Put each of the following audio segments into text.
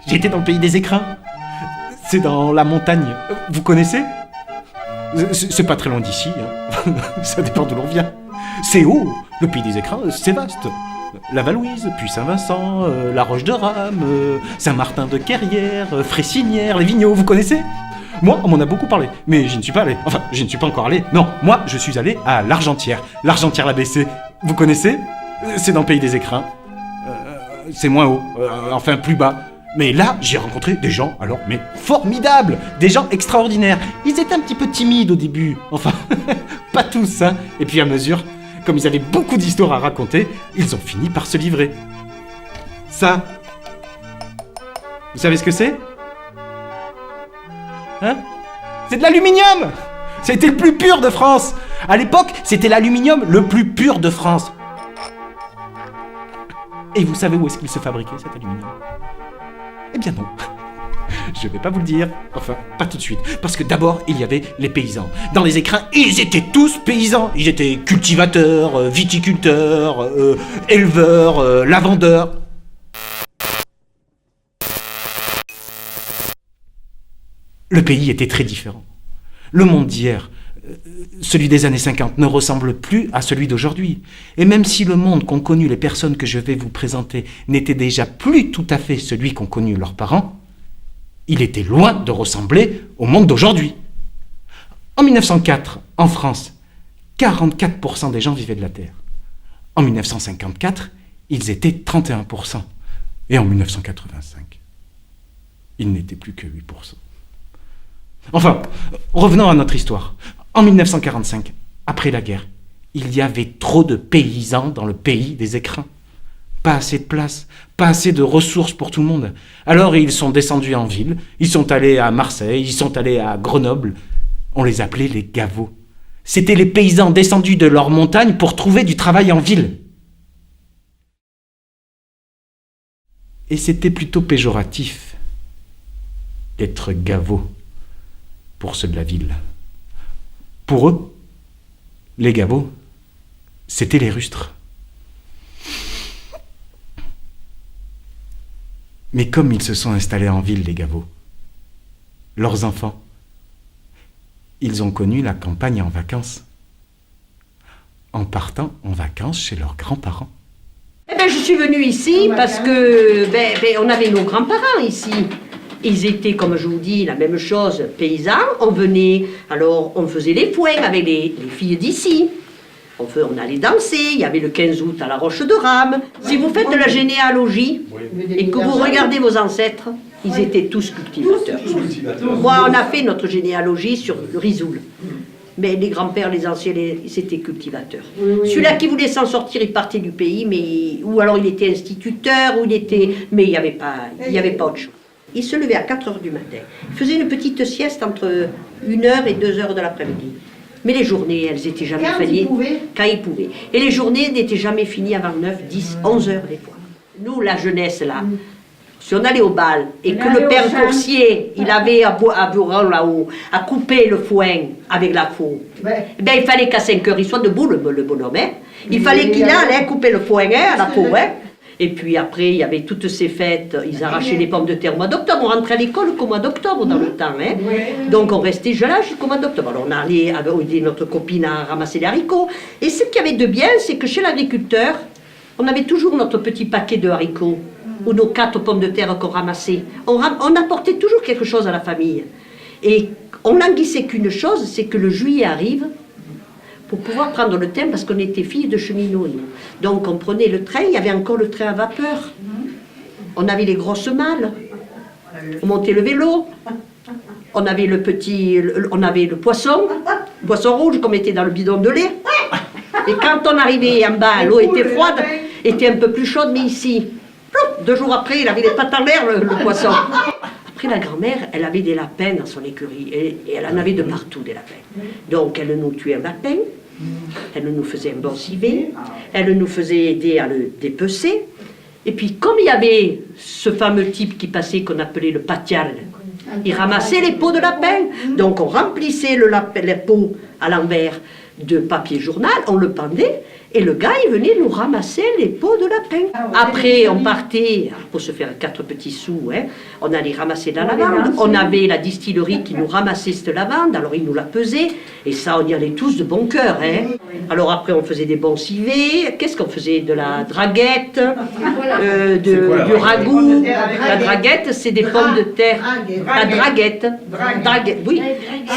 J'étais dans le pays des écrins. C'est dans la montagne. Vous connaissez ? C'est pas très loin d'ici. Hein. Ça dépend d'où l'on vient. C'est haut. Le pays des écrins, c'est vaste. La Valouise, puis Saint-Vincent, la Roche de Rame, Saint-Martin-de-Querrières, Fressinière, les Vigneaux, vous connaissez ? Moi, on m'en a beaucoup parlé, mais je ne suis pas allé. Enfin, je ne suis pas encore allé. Non, moi, je suis allé à l'Argentière. L'Argentière-l'ABC. Vous connaissez ? C'est dans le pays des écrins. C'est moins haut. Enfin, plus bas. Mais là, j'ai rencontré des gens, alors, mais formidables, des gens extraordinaires. Ils étaient un petit peu timides au début, enfin, pas tous, hein. Et puis à mesure, comme ils avaient beaucoup d'histoires à raconter, ils ont fini par se livrer. Ça, vous savez ce que c'est ? Hein ? C'est de l'aluminium ! C'était le plus pur de France. À l'époque, c'était l'aluminium le plus pur de France. Et vous savez où est-ce qu'il se fabriquait, cet aluminium ? Eh bien non, je vais pas vous le dire, enfin, pas tout de suite, parce que d'abord, il y avait les paysans. Dans les écrins, ils étaient tous paysans, ils étaient cultivateurs, viticulteurs, éleveurs, lavandeurs. Le pays était très différent. Le monde d'hier, celui des années 50, ne ressemble plus à celui d'aujourd'hui. Et même si le monde qu'ont connu les personnes que je vais vous présenter n'était déjà plus tout à fait celui qu'ont connu leurs parents, il était loin de ressembler au monde d'aujourd'hui. En 1904, en France, 44% des gens vivaient de la terre. En 1954, ils étaient 31%. Et en 1985, ils n'étaient plus que 8%. Enfin, revenons à notre histoire. En 1945, après la guerre, il y avait trop de paysans dans le pays des écrins. Pas assez de place, pas assez de ressources pour tout le monde. Alors ils sont descendus en ville, ils sont allés à Marseille, ils sont allés à Grenoble. On les appelait les gavots. C'étaient les paysans descendus de leur montagne pour trouver du travail en ville. Et c'était plutôt péjoratif d'être gavot pour ceux de la ville. Pour eux, les gavots, c'était les rustres. Mais comme ils se sont installés en ville, les gavots, leurs enfants, ils ont connu la campagne en vacances, en partant en vacances chez leurs grands-parents. Eh ben, je suis venue ici parce que on avait nos grands-parents ici. Ils étaient, comme je vous dis, la même chose, paysans. On venait, alors on faisait les fouets avec les filles d'ici. On allait danser, il y avait le 15 août à la Roche de Rame. Si vous faites de la généalogie et que vous regardez vos ancêtres, ils étaient tous cultivateurs. Moi, on a fait notre généalogie sur le Risoul. Mais les grands-pères, les anciens, c'était cultivateurs. Celui-là qui voulait s'en sortir, il partait du pays, ou alors il était instituteur, mais il n'y avait pas autre chose. Il se levait à 4h du matin. Il faisait une petite sieste entre 1h et 2h de l'après-midi. Mais les journées, elles n'étaient jamais finies. Quand il pouvait. Et les journées n'étaient jamais finies avant 9, 10, 11 heures des fois. Nous, la jeunesse, là, si on allait au bal et que le père coursier, il avait à Buron là-haut, à couper le foin avec la faux, il fallait qu'à 5 heures, il soit debout, le bonhomme. Hein. Il fallait qu'il allait couper le foin à la faux. Hein. Et puis après, il y avait toutes ces fêtes, ils arrachaient les pommes de terre au mois d'octobre, on rentrait à l'école qu'au mois d'octobre dans le temps. Hein. Donc on restait là jusqu'au mois d'octobre. Alors on allait aider notre copine à ramasser les haricots. Et ce qu'il y avait de bien, c'est que chez l'agriculteur, on avait toujours notre petit paquet de haricots, ou nos 4 pommes de terre qu'on ramassait. On apportait toujours quelque chose à la famille. Et on languissait qu'une chose, c'est que le juillet arrive, pour pouvoir prendre le train, parce qu'on était filles de cheminots, nous. Donc on prenait le train, il y avait encore le train à vapeur. On avait les grosses malles, on montait le vélo, on avait le poisson rouge qu'on mettait dans le bidon de lait. Et quand on arrivait en bas, l'eau était froide, était un peu plus chaude, mais ici, 2 jours après, il avait les pattes en l'air, le poisson. Après, la grand-mère, elle avait des lapins dans son écurie, et elle en avait de partout, des lapins. Donc, elle nous tuait un lapin, elle nous faisait un bon civet, elle nous faisait aider à le dépecer. Et puis, comme il y avait ce fameux type qui passait, qu'on appelait le patial, il ramassait les peaux de lapin. Donc, on remplissait les peaux à l'envers de papier journal, on le pendait, et le gars, il venait nous ramasser les peaux de lapin. Après, on partait, pour se faire 4 petits sous, hein, on allait ramasser de la lavande. On avait la distillerie qui nous ramassait cette lavande, alors il nous la pesait, et ça, on y allait tous de bon cœur. Hein. Alors après, on faisait des bons civets. Qu'est-ce qu'on faisait? De la draguette, du ragoût. La draguette, c'est des pommes de terre. La draguette. Oui.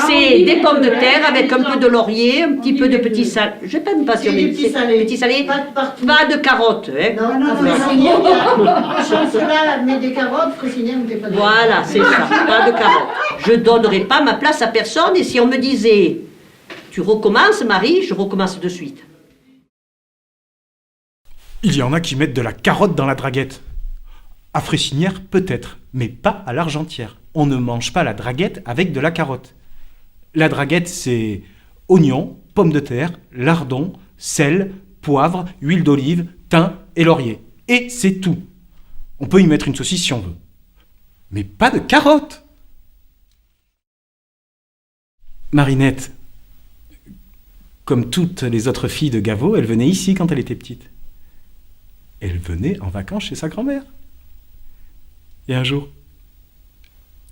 C'est des pommes de terre avec un peu de laurier, un petit peu de petits salés. Je n'ai pas une passion, mais petits salés. Pas de carottes. Hein. Non, Fraissinet, cela met des carottes, Fraissinet, on ne pas de Voilà, c'est ça, pas de carottes. Je ne donnerai pas ma place à personne, et si on me disait, tu recommences, Marie, je recommence de suite. Il y en a qui mettent de la carotte dans la draguette. À Fressinière, peut-être, mais pas à l'Argentière. On ne mange pas la draguette avec de la carotte. La draguette, c'est oignons, pommes de terre, lardons, sel, poivre, huile d'olive, thym et laurier. Et c'est tout. On peut y mettre une saucisse si on veut. Mais pas de carottes. Marinette, comme toutes les autres filles de Gaveau, elle venait ici quand elle était petite. Elle venait en vacances chez sa grand-mère. Et un jour,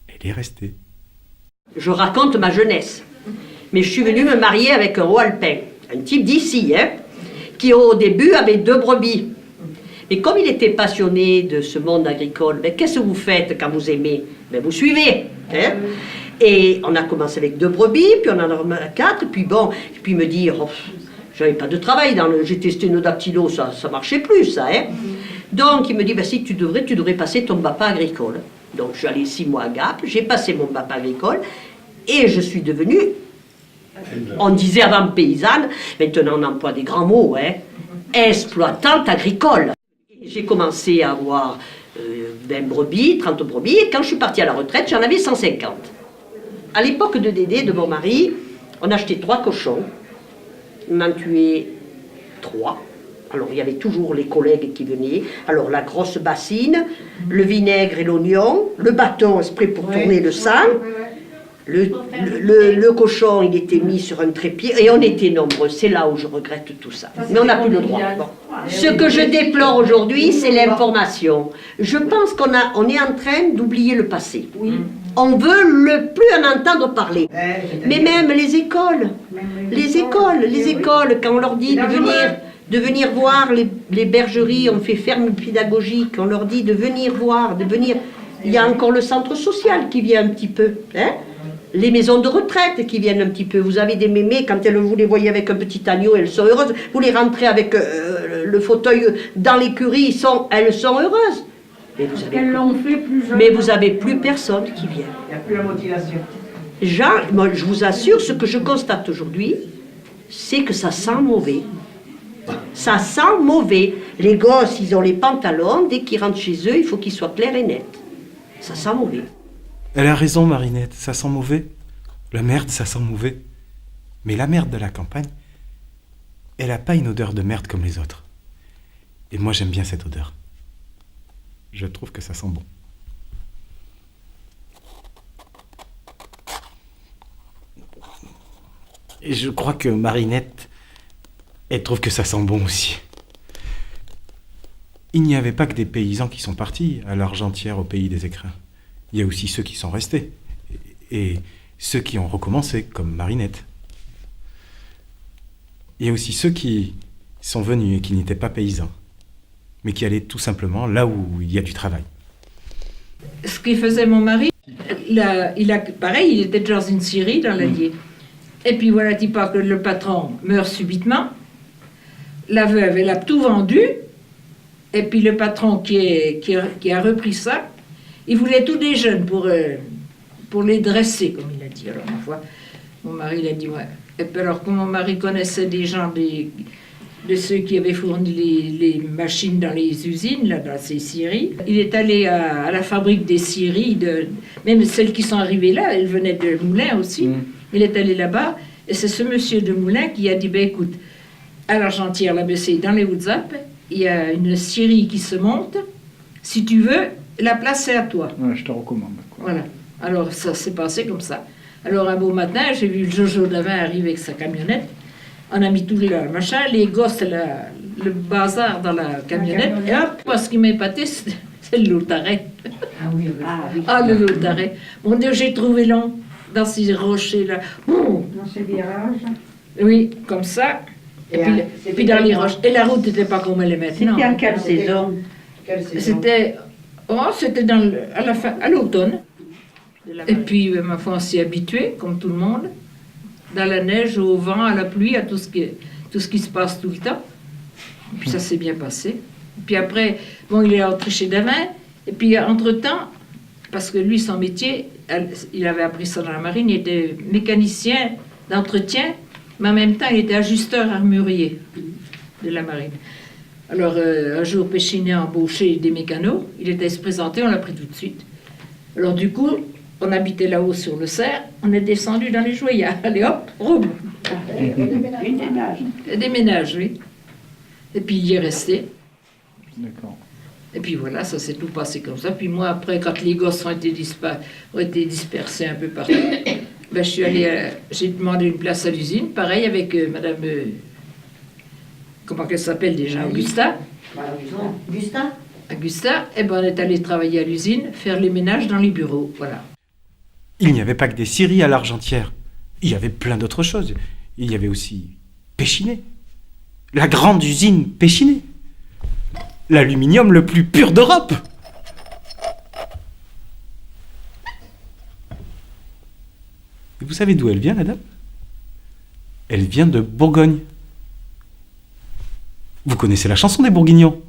elle est restée. Je raconte ma jeunesse. Mais je suis venue me marier avec un haut alpin, un type d'ici, hein, qui au début avait 2 brebis. Et comme il était passionné de ce monde agricole, ben, qu'est-ce que vous faites quand vous aimez? Ben, vous suivez. Hein. Et on a commencé avec 2 brebis, puis on en a 4, puis bon, et puis il me dit, oh, j'avais pas de travail, j'ai testé une dactylo, ça marchait plus, ça. Hein. Donc il me dit, ben, si tu devrais passer ton BAPA agricole. Donc je suis allée 6 mois à Gap, j'ai passé mon BAPA agricole, et je suis devenue, on disait avant paysanne, maintenant on emploie des grands mots, hein, exploitante agricole. J'ai commencé à avoir 20 brebis, 30 brebis, et quand je suis partie à la retraite, j'en avais 150. À l'époque de Dédé, de mon mari, on achetait 3 cochons, on en tuait 3. Alors il y avait toujours les collègues qui venaient. Alors la grosse bassine, le vinaigre et l'oignon, le bâton exprès pour tourner le sang. Le cochon, il était mis sur un trépied et on était nombreux. C'est là où je regrette tout ça. Mais on n'a plus le droit. Bon. Ce que je déplore aujourd'hui, c'est l'information. Je pense qu'on est en train d'oublier le passé. On veut plus en entendre parler. Mais même les écoles, quand on leur dit de venir voir les bergeries, on fait ferme pédagogique, on leur dit de venir voir, il y a encore le centre social qui vient un petit peu, hein. Les maisons de retraite qui viennent un petit peu. Vous avez des mémés, quand vous les voyez avec un petit agneau, elles sont heureuses. Vous les rentrez avec le fauteuil dans l'écurie, elles sont heureuses. Mais vous avez plus personne qui vient. Il n'y a plus la motivation. Moi, je vous assure, ce que je constate aujourd'hui, c'est que ça sent mauvais. Ça sent mauvais. Les gosses, ils ont les pantalons, dès qu'ils rentrent chez eux, il faut qu'ils soient clairs et nets. Ça sent mauvais. Elle a raison, Marinette, ça sent mauvais. La merde, ça sent mauvais. Mais la merde de la campagne, elle n'a pas une odeur de merde comme les autres. Et moi, j'aime bien cette odeur. Je trouve que ça sent bon. Et je crois que Marinette, elle trouve que ça sent bon aussi. Il n'y avait pas que des paysans qui sont partis à l'Argentière, au pays des écrins. Il y a aussi ceux qui sont restés. Et ceux qui ont recommencé, comme Marinette. Il y a aussi ceux qui sont venus et qui n'étaient pas paysans, mais qui allaient tout simplement là où il y a du travail. Ce qu'il faisait mon mari, pareil, il était dans une scierie dans l'Allier. Et puis voilà, dis pas que le patron meurt subitement. La veuve, elle a tout vendu. Et puis le patron qui a repris ça, il voulait tous des jeunes pour les dresser, comme il a dit. Alors une fois, mon mari il a dit ouais. Et puis alors, comme mon mari connaissait des gens de ceux qui avaient fourni les machines dans les usines, là, dans ces scieries. Il est allé à la fabrique des scieries, même celles qui sont arrivées là, elles venaient de Moulins aussi. Il est allé là-bas, et c'est ce monsieur de Moulins qui a dit, ben écoute, à l'Argentière, là, ben, c'est dans les Hautes-Alpes, il y a une scierie qui se monte, si tu veux, la place c'est à toi. Ouais, je te recommande. Quoi. Voilà. Alors ça s'est passé comme ça. Alors un beau matin, j'ai vu Jojo Davin arriver avec sa camionnette. On a mis tout le machin, les gosses, le bazar dans la camionnette. Et hop, moi, ce qui m'a épaté, c'est le lotaret. Ah oui, oui. Ah, le lotaret. Mon Dieu, j'ai trouvé long dans ces rochers-là. Ouh. Dans ces virages. Oui, comme ça. Et puis dans les roches. Et la route n'était pas comme elle est maintenant. C'était en quelle saison? C'était à l'automne. Et puis, ma foi, on s'y est habitué, comme tout le monde. Dans la neige, au vent, à la pluie, à tout ce qui se passe tout le temps. Et puis ça s'est bien passé. Et puis après, bon, il est rentré chez Davin. Et puis entre-temps, parce que lui, son métier, il avait appris ça dans la marine, il était mécanicien d'entretien, mais en même temps, il était ajusteur armurier de la marine. Alors, un jour, Péchinet a embauché des mécanos. Il était se présenter, on l'a pris tout de suite. Alors, du coup, on habitait là-haut sur le cerf, on est descendu dans les Joyas. Allez hop, roule. Des ménages, oui. Et puis, il y est resté. D'accord. Et puis voilà, ça s'est tout passé comme ça. Puis moi, après, quand les gosses ont été dispersés un peu partout, ben, je suis allée, j'ai demandé une place à l'usine, pareil avec madame... comment qu'elle s'appelle déjà, Augusta. Augusta, et ben on est allé travailler à l'usine, faire les ménages dans les bureaux, voilà. Il n'y avait pas que des scieries à l'Argentière. Il y avait plein d'autres choses. Il y avait aussi Péchinet. La grande usine Péchinet. L'aluminium le plus pur d'Europe. Et vous savez d'où elle vient, la dame? Elle vient de Bourgogne. Vous connaissez la chanson des Bourguignons?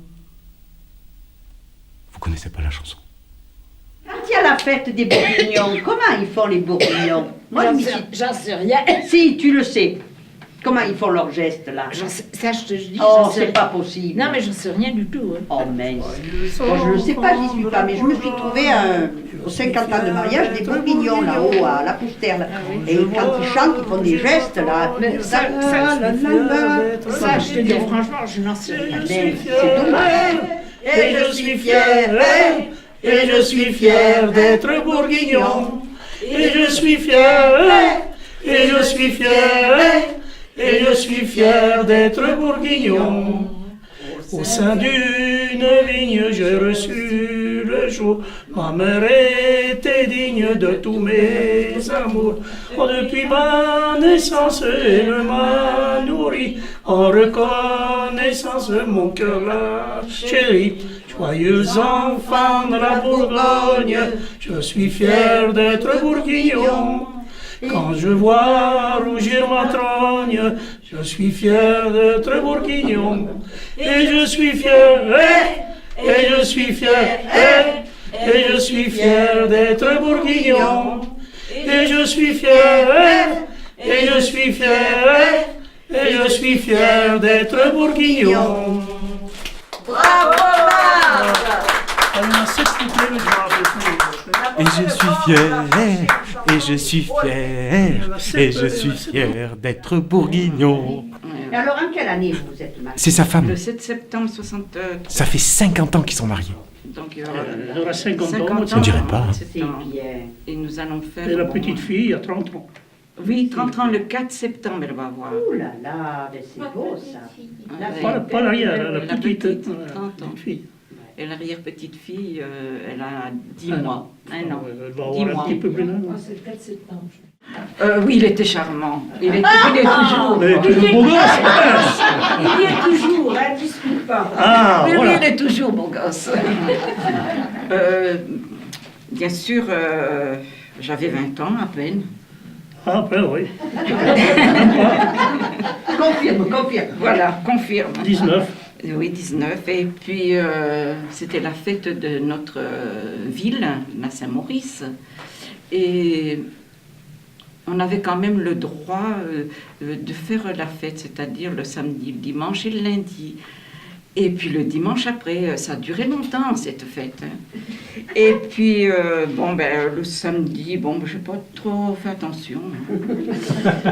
Vous connaissez pas la chanson? Quand il y a la fête des Bourguignons, comment ils font les Bourguignons? Moi, J'en sais rien. Si, tu le sais. Comment ils font leurs gestes, là? Ça, je te dis. Oh, j'en sais c'est rien. pas possible. Non, mais je sais rien du tout. Hein. Oh, mince. Bon, je ne sais pas, j'y suis pas, mais je me suis trouvée aux 50 ans de mariage des Bourguignons, là-haut, à la Poustère. Là. Et quand ils chantent, ils font des gestes, là. Mais ça, je te dis franchement, je n'en sais rien. Mais c'est dommage. Et je suis fier, et je suis fier d'être bourguignon. Et je suis fier, et je suis fier, et je suis fier d'être bourguignon. Au sein d'une vigne, j'ai reçu le jour. Ma mère était digne de tous mes amours. Oh, depuis ma naissance, elle m'a nourri. En reconnaissance, mon cœur l'a chéri. Joyeux enfant de la Bourgogne, je suis fier d'être bourguignon. Quand je vois rougir ma trogne, je suis fier d'être bourguignon. Et je suis fier, et je suis fier, et je suis fier d'être bourguignon. Et je suis fier, et je suis fier, et je suis fier d'être bourguignon. Bravo, Il y en a 7 couplets, mais je me rappelle plus. Et je suis fier, et je suis fier, et je suis fier d'être bourguignon. Et alors, en quelle année vous êtes mariés? C'est sa femme. Le 7 septembre 60. Ça fait 50 ans qu'ils sont mariés. Donc, Elle aura 50 ans. On dirait pas. C'est bien. Et nous allons faire. Et la bon, petite fille a 30 ans. Oui, 30 ans le 4 septembre, elle va avoir. Ouh là là, mais c'est beau ça. La Pas l'arrière, la La petite, petite, 30 ans. petite fille. Et l'arrière-petite-fille, elle a 10 Un mois. Un an. Elle va 10 avoir un mois. petit peu plus d'un. C'est le 4 septembre. Oui, il était charmant. Il est toujours. Mais tu es le beau gosse. Il y est toujours, hein, discute pas. Ah, Oui, voilà. il est toujours beau gosse. Bien sûr, j'avais 20 ans à peine. Ah, ben oui. Confirme. Voilà, confirme. 19. Oui, 19. Et puis, c'était la fête de notre ville, la Saint-Maurice. Et on avait quand même le droit de faire la fête, c'est-à-dire le samedi, le dimanche et le lundi. Et puis le dimanche après, ça a duré longtemps cette fête. Et puis, le samedi, je n'ai pas trop fait attention.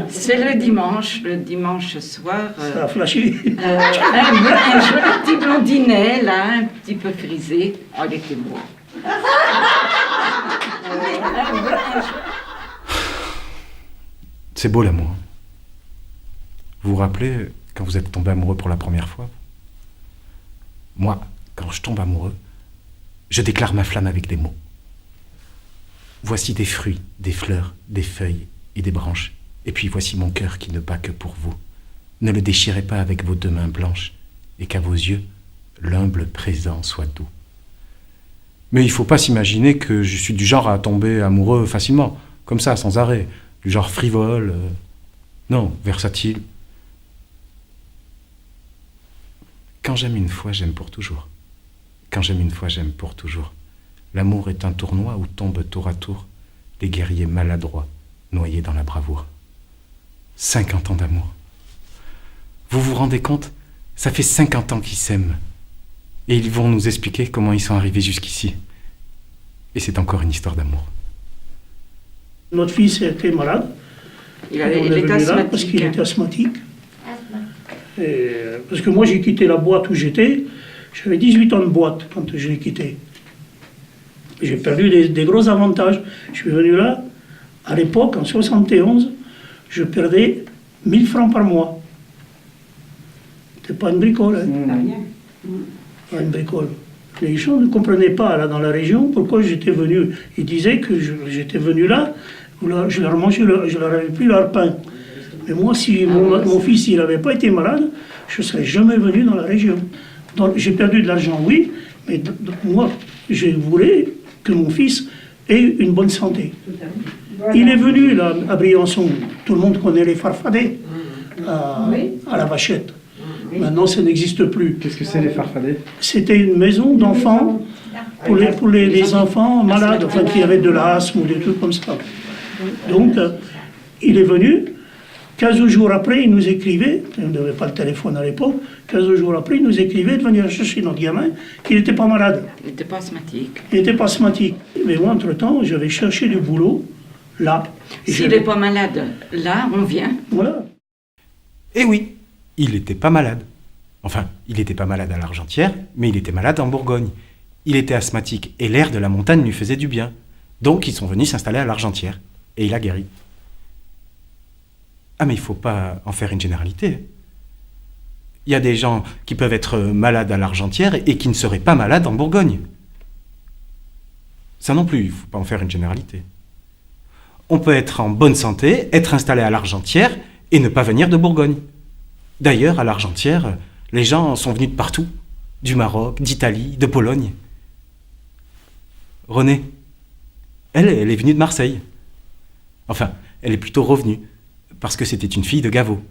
C'est le dimanche soir. Ça a flashé. Un joli petit blondinet, là, un petit peu frisé. Oh, il était beau. C'est beau l'amour. Vous vous rappelez quand vous êtes tombé amoureux pour la première fois? Moi, quand je tombe amoureux, je déclare ma flamme avec des mots. Voici des fruits, des fleurs, des feuilles et des branches. Et puis voici mon cœur qui ne bat que pour vous. Ne le déchirez pas avec vos deux mains blanches, et qu'à vos yeux, l'humble présent soit doux. Mais il ne faut pas s'imaginer que je suis du genre à tomber amoureux facilement, comme ça, sans arrêt, du genre frivole, non, versatile. Quand j'aime une fois, j'aime pour toujours. Quand j'aime une fois, j'aime pour toujours. L'amour est un tournoi où tombent tour à tour des guerriers maladroits, noyés dans la bravoure. 50 ans d'amour. Vous vous rendez compte? Ça fait 50 ans qu'ils s'aiment. Et ils vont nous expliquer comment ils sont arrivés jusqu'ici. Et c'est encore une histoire d'amour. Notre fils était malade. Il était asthmatique. Parce qu'il était asthmatique. Parce que moi, j'ai quitté la boîte où j'étais. J'avais 18 ans de boîte quand je l'ai quitté. J'ai perdu des gros avantages. Je suis venu là, à l'époque, en 71, je perdais 1000 francs par mois. C'était pas une bricole. Hein. Pas une bricole. Les gens ne comprenaient pas, là, dans la région, pourquoi j'étais venu. Ils disaient que j'étais venu là, je leur avais pris leur pain. Mais moi, si mon fils n'avait pas été malade, je ne serais jamais venu dans la région. Donc, j'ai perdu de l'argent, oui, mais moi, je voulais que mon fils ait une bonne santé. Il est venu là, à Briançon. Tout le monde connaît les farfadets à la Vachette. Maintenant, ça n'existe plus. Qu'est-ce que c'est les farfadets? C'était une maison d'enfants pour les enfants malades, enfin qui avaient de l'asthme ou des trucs comme ça. Donc, il est venu. 15 jours après, il nous écrivait, on n'avait pas le téléphone à l'époque, 15 jours après, il nous écrivait de venir chercher notre gamin, qu'il n'était pas malade. Il n'était pas asthmatique. Il n'était pas asthmatique. Mais moi, entre-temps, j'avais cherché du boulot, là. S'il n'est pas malade, là, on vient. Voilà. Et oui, il n'était pas malade. Enfin, il n'était pas malade à l'Argentière, mais il était malade en Bourgogne. Il était asthmatique et l'air de la montagne lui faisait du bien. Donc, ils sont venus s'installer à l'Argentière. Et il a guéri. Ah, mais il ne faut pas en faire une généralité. Il y a des gens qui peuvent être malades à l'Argentière et qui ne seraient pas malades en Bourgogne. Ça non plus, il ne faut pas en faire une généralité. On peut être en bonne santé, être installé à l'Argentière et ne pas venir de Bourgogne. D'ailleurs, à l'Argentière, les gens sont venus de partout. Du Maroc, d'Italie, de Pologne. Renée, elle est venue de Marseille. Enfin, elle est plutôt revenue. Parce que c'était une fille de Gaveau.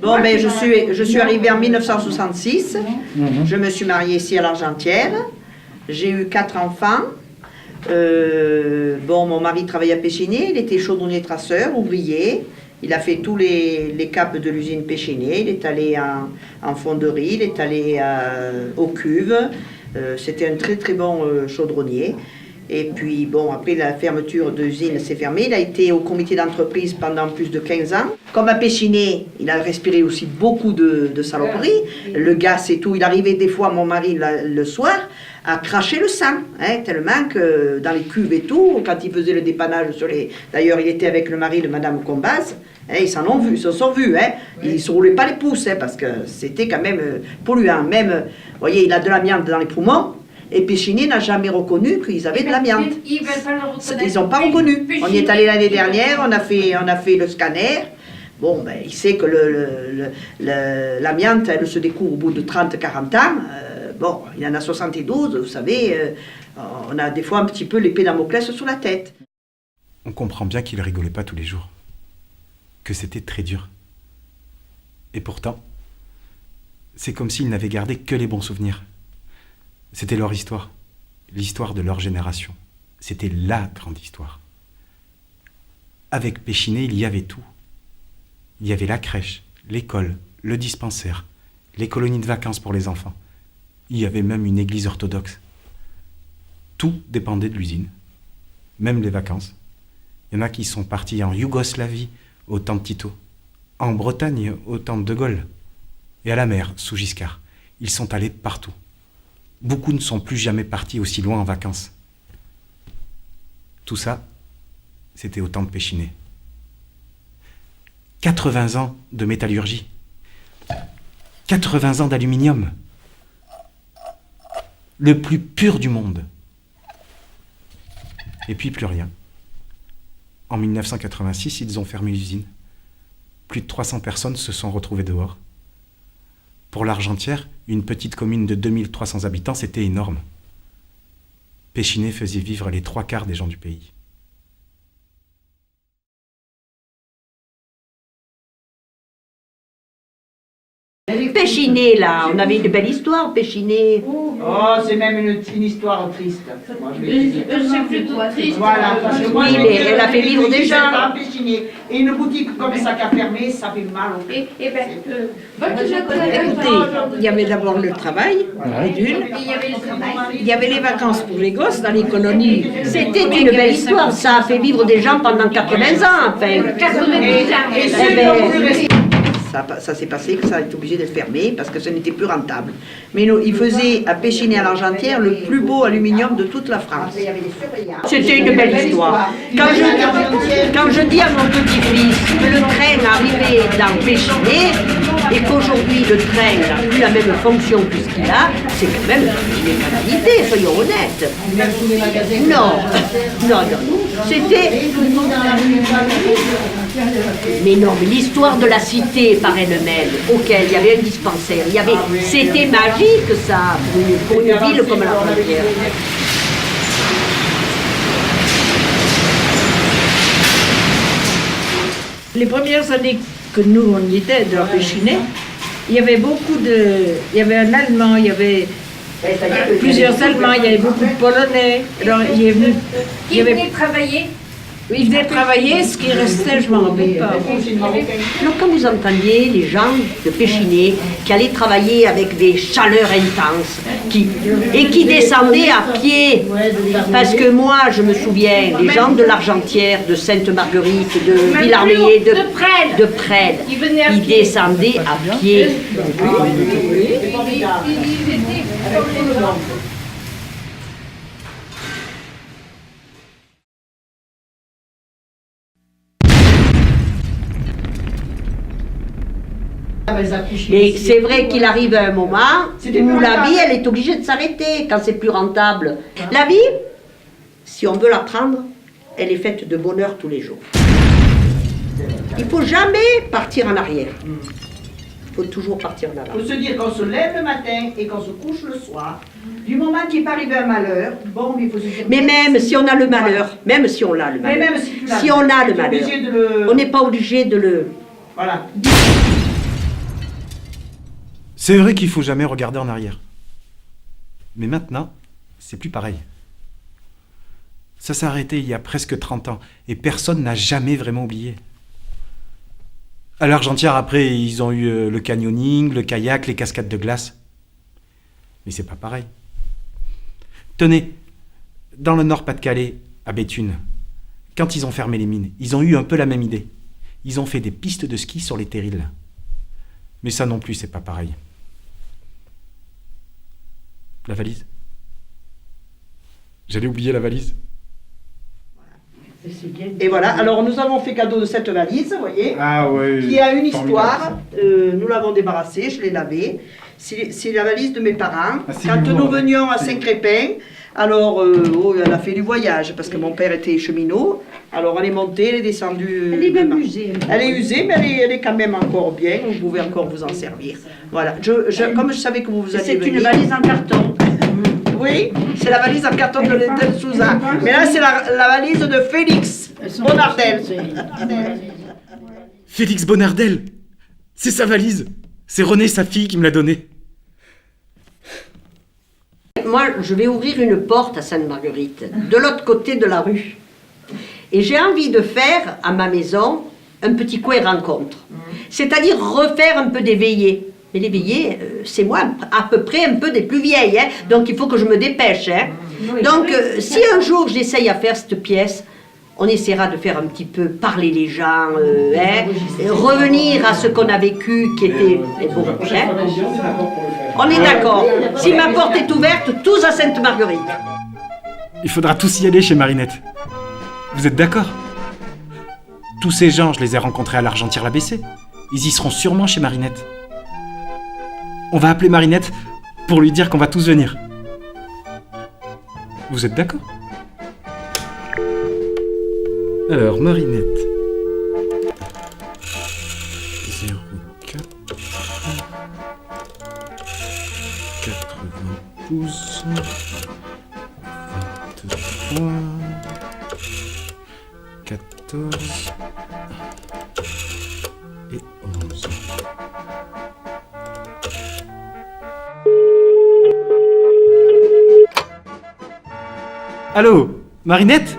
Bon, ben, je suis arrivée en 1966. Je me suis mariée ici à l'Argentière. J'ai eu 4 enfants. Mon mari travaillait à Péchiné. Il était chaudronnier traceur, ouvrier. Il a fait tous les caps de l'usine Péchiné. Il est allé en fonderie. Il est allé aux cuves. C'était un très très bon chaudronnier. Et puis, après la fermeture de l'usine s'est fermée, il a été au comité d'entreprise pendant plus de 15 ans. Comme à Péchiné, il a respiré aussi beaucoup de saloperies, le gaz et tout. Il arrivait des fois, mon mari, le soir, à cracher le sang, tellement que dans les cuves et tout, quand il faisait le dépannage sur les... D'ailleurs, il était avec le mari de Madame Combaz, ils s'en sont vus. Ils ne se roulaient pas les pouces, parce que c'était quand même polluant. Même, vous voyez, il a de l'amiante dans les poumons. Et Péchiné n'a jamais reconnu qu'ils avaient de l'amiante. Ils n'ont pas reconnu. On y est allé l'année dernière, on a fait le scanner. Il sait que l'amiante, elle se découvre au bout de 30-40 ans. Il en a 72, vous savez, on a des fois un petit peu l'épée Damoclès sur la tête. On comprend bien qu'il rigolait pas tous les jours. Que c'était très dur. Et pourtant, c'est comme s'il n'avait gardé que les bons souvenirs. C'était leur histoire, l'histoire de leur génération. C'était la grande histoire. Avec Péchiné, il y avait tout. Il y avait la crèche, l'école, le dispensaire, les colonies de vacances pour les enfants. Il y avait même une église orthodoxe. Tout dépendait de l'usine, même les vacances. Il y en a qui sont partis en Yougoslavie, au temps de Tito, en Bretagne, au temps de De Gaulle, et à la mer, sous Giscard. Ils sont allés partout. Beaucoup ne sont plus jamais partis aussi loin en vacances. Tout ça, c'était au temps de Péchiné. 80 ans de métallurgie. 80 ans d'aluminium. Le plus pur du monde. Et puis plus rien. En 1986, ils ont fermé l'usine. Plus de 300 personnes se sont retrouvées dehors. Pour l'Argentière, une petite commune de 2300 habitants, c'était énorme. Péchiné faisait vivre les 3/4 des gens du pays. Péchiné, là, on avait une belle histoire, Péchiné. Oh, c'est même une histoire triste. Moi, je vais te dire. C'est plutôt triste. Voilà, parce que moi, Oui, mais elle a fait vivre des gens. Et une boutique comme ça qui a fermé, ça fait mal. Écoutez, il y avait d'abord le travail, d'une. Il y avait les vacances pour les gosses dans les colonies. C'était une belle histoire, ça a fait vivre des gens pendant 80 ans, enfin. Et Eh ceux ben, qui ont voulu rester- ça s'est passé que ça a été obligé d'être fermé parce que ce n'était plus rentable. Mais nous, ils faisaient à Péchiné à l'Argentière le plus beau aluminium de toute la France. C'était une belle histoire. Quand je dis à mon petit-fils que le train arrivait dans Péchiné et qu'aujourd'hui le train n'a plus la même fonction que ce qu'il a, c'est quand même une fatalité, soyons honnêtes. Non, non, non. C'était... Mais non, mais l'histoire de la cité par elle-même, auquel il y avait un dispensaire, c'était magique ça, pour une ville comme la Frontière. Les premières années que nous, on y était, de Péchiné, il y avait il y avait un Allemand, il y avait plusieurs Allemands, il y avait beaucoup de Polonais. Alors, il est venu... Qui venait travailler? Il venait travailler, ce qui restait, je ne m'en rappelle pas. Alors quand vous entendiez les gens de Péchiné qui allaient travailler avec des chaleurs intenses et qui descendaient à pied, parce que moi je me souviens, les gens de l'Argentière, de Sainte-Marguerite, de Villarmeillet, de Presles, ils descendaient à pied. Mais c'est vrai qu'il arrive à un moment où la vie, elle est obligée de s'arrêter quand c'est plus rentable. La vie, si on veut la prendre, elle est faite de bonheur tous les jours. Il ne faut jamais partir en arrière. Il faut toujours partir en avant. Il faut se dire qu'on se lève le matin et qu'on se couche le soir. Du moment qu'il est arrivé un malheur, bon, il faut se dire... Mais même si on a le malheur, même si on l'a le malheur, même si tu l'as, si on a le tu es malheur, obligé de le- on n'est pas obligé de le... Voilà. C'est vrai qu'il ne faut jamais regarder en arrière. Mais maintenant, c'est plus pareil. Ça s'est arrêté il y a presque 30 ans et personne n'a jamais vraiment oublié. À l'Argentière, après, ils ont eu le canyoning, le kayak, les cascades de glace. Mais c'est pas pareil. Tenez, dans le Nord-Pas-de-Calais, à Béthune, quand ils ont fermé les mines, ils ont eu un peu la même idée. Ils ont fait des pistes de ski sur les terrils. Mais ça non plus, c'est pas pareil. La valise. J'allais oublier la valise. Et voilà, alors nous avons fait cadeau de cette valise, vous voyez, Ah ouais. qui a une formidable, histoire. Nous l'avons débarrassée, je l'ai lavée. C'est la valise de mes parents. Ah, c'est Quand du nous lourd, venions à c'est Saint-Crépin, alors elle a fait du voyage parce que mon père était cheminot. Alors elle est montée, elle est descendue. Elle est bien usée. Elle est usée, mais elle est quand même encore bien. Vous pouvez encore vous en servir. Voilà. Comme je savais que vous alliez C'est venir. une valise en carton. Oui, c'est la valise en carton de l'État Souza. Mais là, c'est la valise de Félix Bonardel. Félix Bonardel. C'est sa valise. C'est René, sa fille, qui me l'a donnée. Moi, je vais ouvrir une porte à Sainte-Marguerite, de l'autre côté de la rue. Et j'ai envie de faire à ma maison un petit coin rencontre. C'est-à-dire refaire un peu des veillées. Mais les veillées, c'est moi à peu près un peu des plus vieilles, hein, donc il faut que je me dépêche. Hein. Donc si un jour j'essaye à faire cette pièce, on essaiera de faire un petit peu parler les gens, hein, revenir à ce qu'on a vécu qui était bon. Hein. On est d'accord. Si ma porte est ouverte, tous à Sainte-Marguerite. Il faudra tous y aller chez Marinette. Vous êtes d'accord? Tous ces gens, je les ai rencontrés à l'Argentière-la-Bessée. Ils y seront sûrement chez Marinette. On va appeler Marinette pour lui dire qu'on va tous venir. Vous êtes d'accord? Alors, Marinette. 04 92 23 14 et 11. Allô, Marinette?